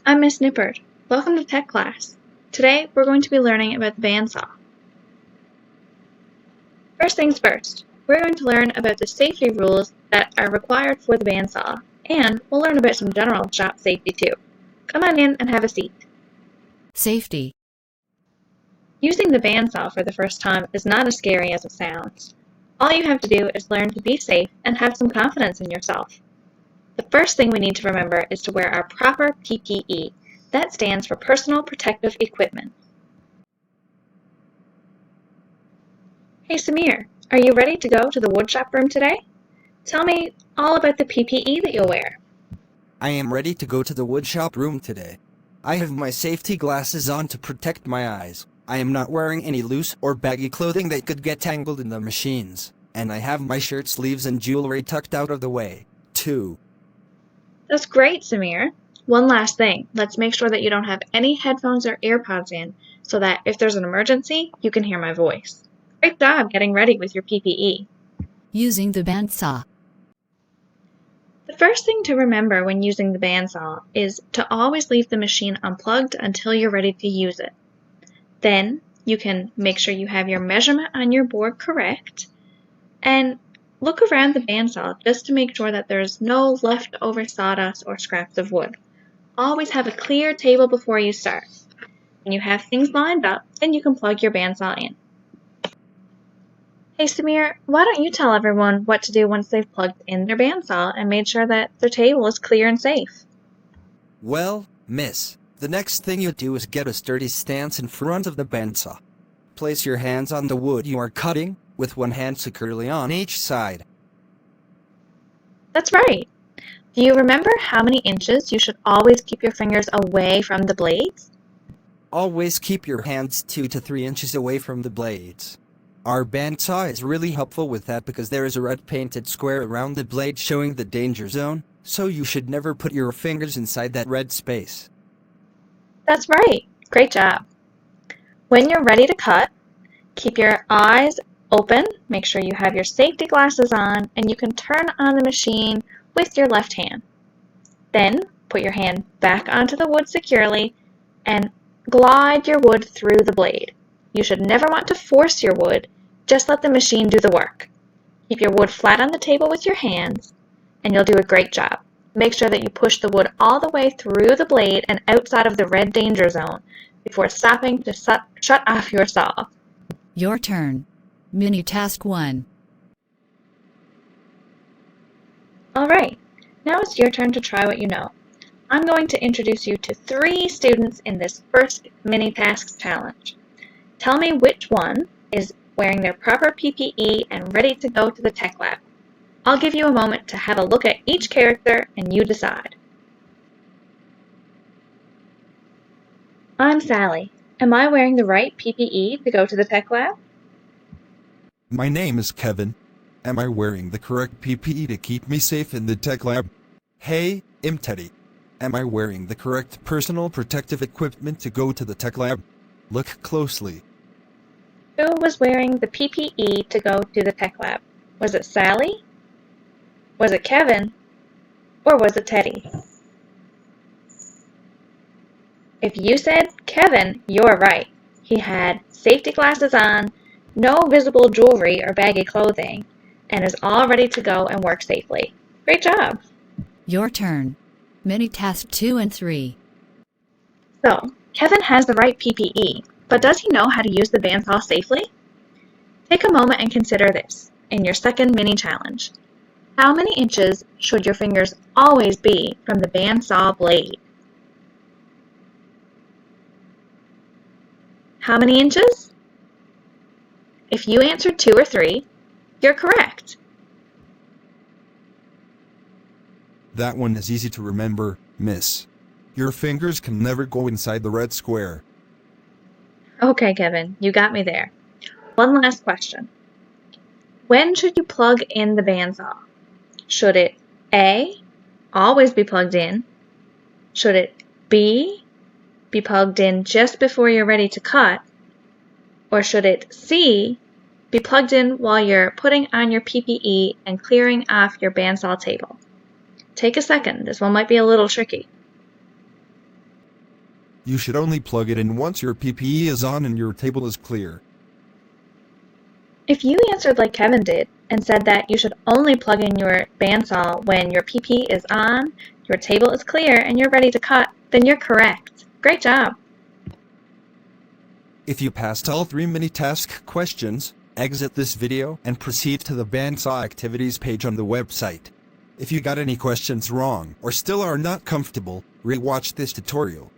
I'm Miss Nippert. Welcome to Tech Class. Today we're going to be learning about the bandsaw. First things first, we're going to learn about the safety rules that are required for the bandsaw, and we'll learn about some general shop safety too. Come on in and have a seat. Safety. Using the bandsaw for the first time is not as scary as it sounds. All you have to do is learn to be safe and have some confidence in yourself. The first thing we need to remember is to wear our proper PPE. That stands for Personal Protective Equipment. Hey Samir, are you ready to go to the woodshop room today? Tell me all about the PPE that you'll wear. I am ready to go to the woodshop room today. I have my safety glasses on to protect my eyes. I am not wearing any loose or baggy clothing that could get tangled in the machines. And I have my shirt sleeves and jewelry tucked out of the way, too. That's great, Samir. One last thing, let's make sure that you don't have any headphones or earpods in so that if there's an emergency, you can hear my voice. Great job getting ready with your PPE. Using the bandsaw. The first thing to remember when using the bandsaw is to always leave the machine unplugged until you're ready to use it. Then you can make sure you have your measurement on your board correct and look around the bandsaw just to make sure that there's no leftover sawdust or scraps of wood. Always have a clear table before you start. When you have things lined up, then you can plug your bandsaw in. Hey Samir, why don't you tell everyone what to do once they've plugged in their bandsaw and made sure that their table is clear and safe? Well, miss, the next thing you do is get a sturdy stance in front of the bandsaw. Place your hands on the wood you are cutting, with one hand securely on each side. That's right. Do you remember how many inches you should always keep your fingers away from the blades? Always keep your hands 2 to 3 inches away from the blades. Our bandsaw is really helpful with that because there is a red painted square around the blade showing the danger zone, so you should never put your fingers inside that red space. That's right. Great job. When you're ready to cut, keep your eyes open, make sure you have your safety glasses on, and you can turn on the machine with your left hand. Then put your hand back onto the wood securely and glide your wood through the blade. You should never want to force your wood, just let the machine do the work. Keep your wood flat on the table with your hands, and you'll do a great job. Make sure that you push the wood all the way through the blade and outside of the red danger zone before stopping to shut off your saw. Your turn. Mini task 1. Alright, now it's your turn to try what you know. I'm going to introduce you to 3 students in this first mini tasks challenge. Tell me which one is wearing their proper PPE and ready to go to the tech lab. I'll give you a moment to have a look at each character and you decide. I'm Sally. Am I wearing the right PPE to go to the tech lab? My name is Kevin. Am I wearing the correct PPE to keep me safe in the tech lab? Hey, I'm Teddy. Am I wearing the correct personal protective equipment to go to the tech lab? Look closely. Who was wearing the PPE to go to the tech lab? Was it Sally? Was it Kevin? Or was it Teddy? If you said Kevin, you're right. He had safety glasses on, no visible jewelry or baggy clothing, and is all ready to go and work safely. Great job! Your turn. Mini task 2 and 3. So, Kevin has the right PPE, but does he know how to use the bandsaw safely? Take a moment and consider this in your second mini challenge. How many inches should your fingers always be from the bandsaw blade? How many inches? If you answered 2 or 3, you're correct. That one is easy to remember, miss. Your fingers can never go inside the red square. Okay, Kevin, you got me there. One last question. When should you plug in the bandsaw? Should it A, always be plugged in? Should it B, be plugged in just before you're ready to cut? Or should it C, be plugged in while you're putting on your PPE and clearing off your bandsaw table? Take a second, this one might be a little tricky. You should only plug it in once your PPE is on and your table is clear. If you answered like Kevin did and said that you should only plug in your bandsaw when your PP is on, your table is clear, and you're ready to cut, then you're correct. Great job! If you passed all 3 mini-task questions, exit this video and proceed to the Bandsaw Activities page on the website. If you got any questions wrong or still are not comfortable, re-watch this tutorial.